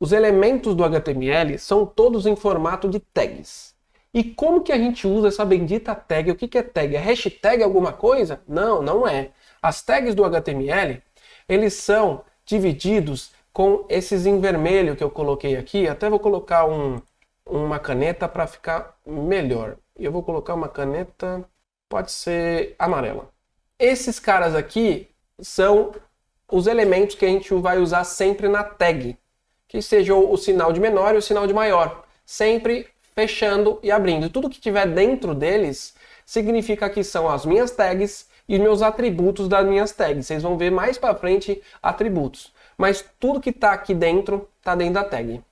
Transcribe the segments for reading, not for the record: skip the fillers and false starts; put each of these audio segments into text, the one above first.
os elementos do HTML são todos em formato de tags. E como que a gente usa essa bendita tag? O que é tag? É hashtag alguma coisa? Não, não é. As tags do HTML, eles são divididos com esses em vermelho que eu coloquei aqui. Até vou colocar uma caneta para ficar melhor. Eu vou colocar uma caneta, pode ser amarela. Esses caras aqui são os elementos que a gente vai usar sempre na tag. Que seja o sinal de menor e o sinal de maior. Sempre fechando e abrindo. Tudo que tiver dentro deles significa que são as minhas tags e os meus atributos das minhas tags. Vocês vão ver mais para frente atributos. Mas tudo que está aqui dentro está dentro da tag.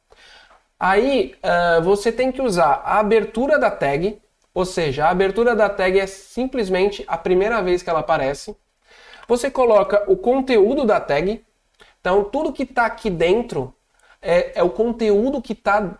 Aí você tem que usar a abertura da tag, ou seja, a abertura da tag é simplesmente a primeira vez que ela aparece. Você coloca o conteúdo da tag. Então tudo que está aqui dentro é o conteúdo que está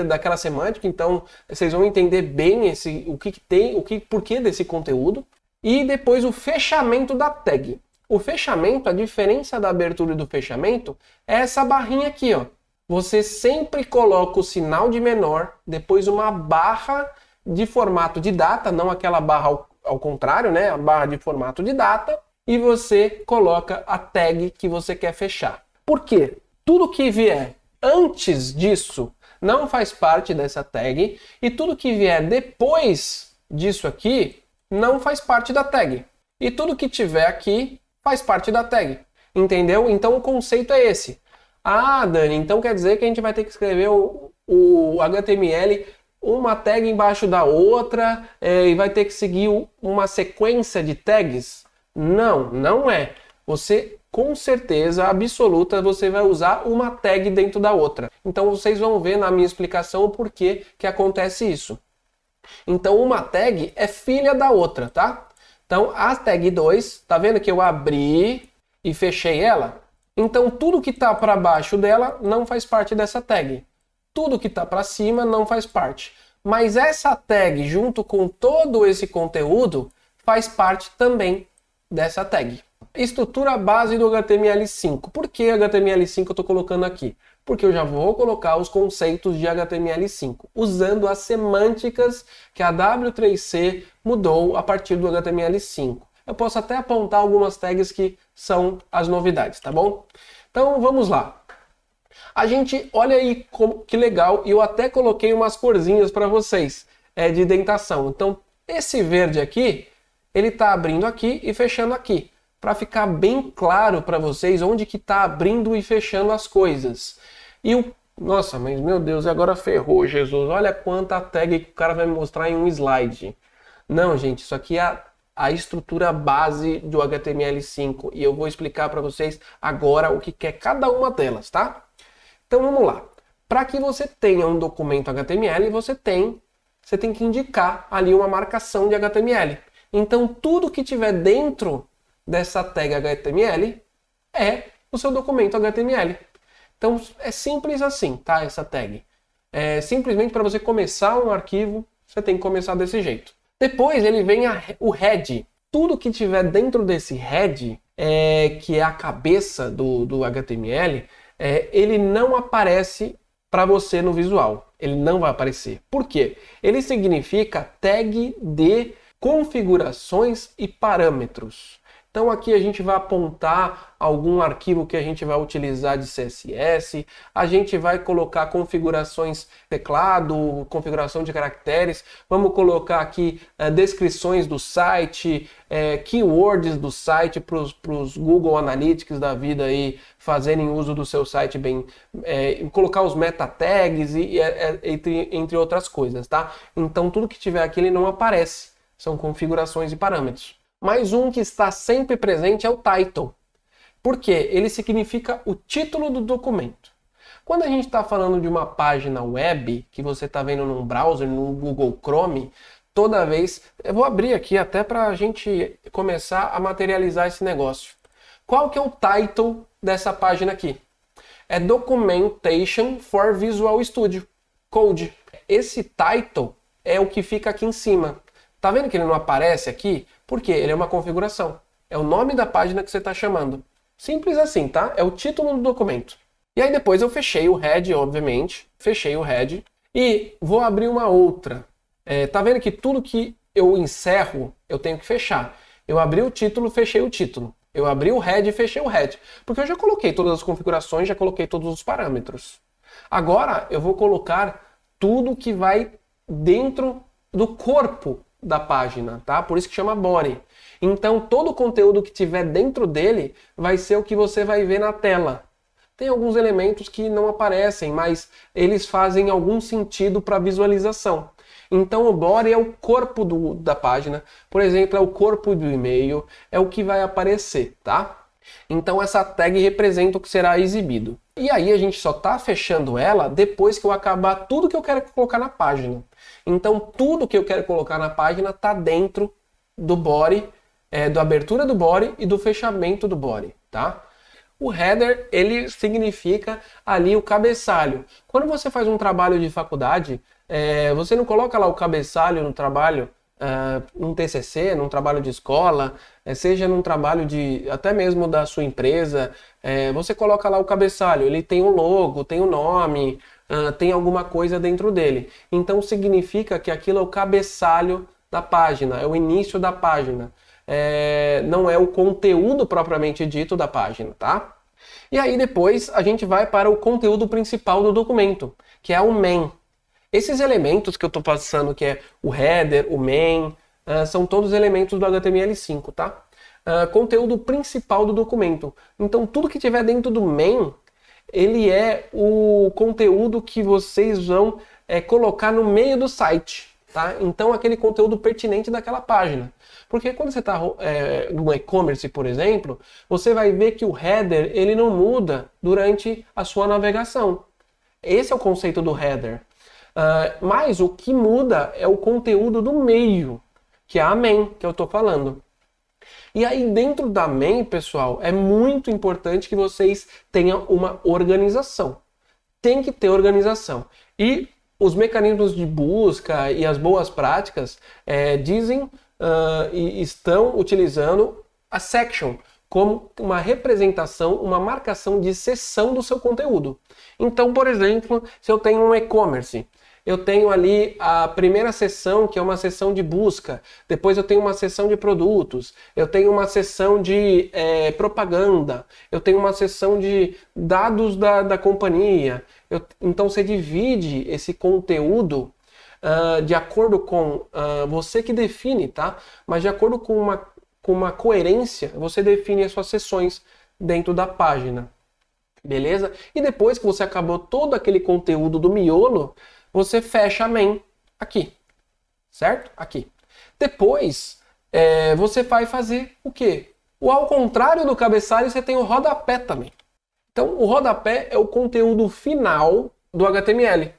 daquela semântica, então vocês vão entender bem o que tem, porquê desse conteúdo. E depois o fechamento da tag. O fechamento, a diferença da abertura e do fechamento é essa barrinha aqui, ó. Você sempre coloca o sinal de menor, depois uma barra de formato de data, não aquela barra ao contrário, né? A barra de formato de data, e você coloca a tag que você quer fechar. Por quê? Tudo que vier antes disso não faz parte dessa tag, e tudo que vier depois disso aqui não faz parte da tag. E tudo que tiver aqui faz parte da tag. Entendeu? Então o conceito é esse. Ah, Dani, então quer dizer que a gente vai ter que escrever o HTML uma tag embaixo da outra e vai ter que seguir uma sequência de tags? Não, não é. Você, com certeza absoluta, você vai usar uma tag dentro da outra. Então vocês vão ver na minha explicação o porquê que acontece isso. Então uma tag é filha da outra, tá? Então a tag 2, tá vendo que eu abri e fechei ela? Então tudo que está para baixo dela não faz parte dessa tag. Tudo que está para cima não faz parte. Mas essa tag, junto com todo esse conteúdo, faz parte também dessa tag. Estrutura base do HTML5. Por que HTML5 eu estou colocando aqui? Porque eu já vou colocar os conceitos de HTML5, usando as semânticas que a W3C mudou a partir do HTML5. Eu posso até apontar algumas tags que são as novidades, tá bom? Então vamos lá. A gente, olha aí que legal, e eu até coloquei umas corzinhas para vocês de indentação. Então esse verde aqui, ele está abrindo aqui e fechando aqui, para ficar bem claro para vocês onde que está abrindo e fechando as coisas. Nossa, mas meu Deus, agora ferrou, Jesus. Olha quanta tag que o cara vai me mostrar em um slide. Não, gente, isso aqui é a estrutura base do HTML5 e eu vou explicar para vocês agora o que é cada uma delas, tá? Então vamos lá. Para que você tenha um documento HTML, você tem que indicar ali uma marcação de HTML. Então tudo que tiver dentro dessa tag HTML é o seu documento HTML. Então é simples assim, tá? Essa tag. Simplesmente para você começar um arquivo, você tem que começar desse jeito. Depois ele vem o head. Tudo que tiver dentro desse head, que é a cabeça do HTML, ele não aparece para você no visual. Ele não vai aparecer. Por quê? Ele significa tag de configurações e parâmetros. Então aqui a gente vai apontar algum arquivo que a gente vai utilizar de CSS, a gente vai colocar configurações de teclado, configuração de caracteres, vamos colocar aqui descrições do site, keywords do site para os Google Analytics da vida aí fazerem uso do seu site bem, colocar os meta tags entre outras coisas, tá? Então tudo que tiver aqui ele não aparece, são configurações e parâmetros. Mas um que está sempre presente é o title. Por quê? Ele significa o título do documento. Quando a gente está falando de uma página web, que você está vendo num browser, no Google Chrome, toda vez... Eu vou abrir aqui até para a gente começar a materializar esse negócio. Qual que é o title dessa página aqui? É Documentation for Visual Studio Code. Esse title é o que fica aqui em cima. Tá vendo que ele não aparece aqui? Porque ele é uma configuração. É o nome da página que você está chamando. Simples assim, tá? É o título do documento. E aí depois eu fechei o head, obviamente, fechei o head e vou abrir uma outra. Tá vendo que tudo que eu encerro, eu tenho que fechar. Eu abri o título, fechei o título. Eu abri o head e fechei o head. Porque eu já coloquei todas as configurações, já coloquei todos os parâmetros. Agora eu vou colocar tudo que vai dentro do corpo da página, tá? Por isso que chama body. Então todo o conteúdo que tiver dentro dele vai ser o que você vai ver na tela. Tem alguns elementos que não aparecem, mas eles fazem algum sentido para visualização. Então o body é o corpo da página, por exemplo, é o corpo do e-mail, é o que vai aparecer, tá? Então essa tag representa o que será exibido. E aí a gente só está fechando ela depois que eu acabar tudo que eu quero colocar na página. Então tudo que eu quero colocar na página está dentro do body, da abertura do body e do fechamento do body, tá? O header, ele significa ali o cabeçalho. Quando você faz um trabalho de faculdade, você não coloca lá o cabeçalho no trabalho, num TCC, num trabalho de escola, seja num trabalho até mesmo da sua empresa, você coloca lá o cabeçalho, ele tem um logo, tem um nome, tem alguma coisa dentro dele. Então significa que aquilo é o cabeçalho da página, é o início da página. Não é o conteúdo propriamente dito da página, tá? E aí depois a gente vai para o conteúdo principal do documento, que é o main. Esses elementos que eu estou passando, que é o header, o main, são todos elementos do HTML5, tá? Conteúdo principal do documento. Então tudo que tiver dentro do main, ele é o conteúdo que vocês vão colocar no meio do site. Tá? Então aquele conteúdo pertinente daquela página. Porque quando você está no e-commerce, por exemplo, você vai ver que o header ele não muda durante a sua navegação. Esse é o conceito do header. Mas o que muda é o conteúdo do meio, que é a main, que eu estou falando. E aí dentro da main, pessoal, é muito importante que vocês tenham uma organização. Tem que ter organização. E os mecanismos de busca e as boas práticas dizem e estão utilizando a section como uma representação, uma marcação de seção do seu conteúdo. Então, por exemplo, se eu tenho um e-commerce, eu tenho ali a primeira seção, que é uma seção de busca, depois eu tenho uma seção de produtos, eu tenho uma seção de propaganda, eu tenho uma seção de dados da companhia. Então você divide esse conteúdo de acordo com você que define, tá? Mas de acordo com uma coerência, você define as suas seções dentro da página. Beleza? E depois que você acabou todo aquele conteúdo do miolo, você fecha a main aqui, certo? Aqui. Depois, você vai fazer o quê? Ao contrário do cabeçalho, você tem o rodapé também. Então, o rodapé é o conteúdo final do HTML.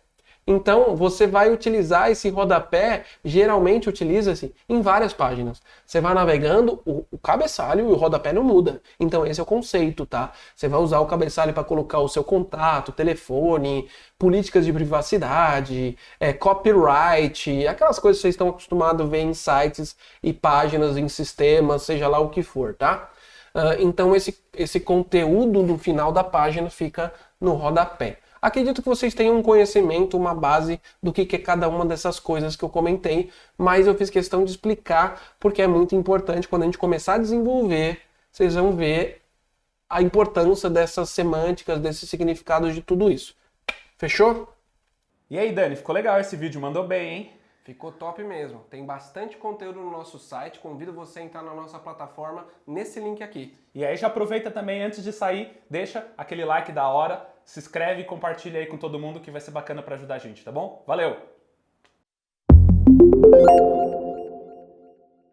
Então, você vai utilizar esse rodapé, geralmente utiliza-se em várias páginas. Você vai navegando, o cabeçalho e o rodapé não muda. Então, esse é o conceito, tá? Você vai usar o cabeçalho para colocar o seu contato, telefone, políticas de privacidade, copyright, aquelas coisas que vocês estão acostumados a ver em sites e páginas, em sistemas, seja lá o que for, tá? Então, esse conteúdo no final da página fica no rodapé. Acredito que vocês tenham um conhecimento, uma base do que é cada uma dessas coisas que eu comentei, mas eu fiz questão de explicar porque é muito importante quando a gente começar a desenvolver, vocês vão ver a importância dessas semânticas, desses significados de tudo isso. Fechou? E aí, Dani, ficou legal esse vídeo, mandou bem, hein? Ficou top mesmo. Tem bastante conteúdo no nosso site. Convido você a entrar na nossa plataforma nesse link aqui. E aí já aproveita também, antes de sair, deixa aquele like da hora, se inscreve e compartilha aí com todo mundo que vai ser bacana para ajudar a gente, tá bom? Valeu!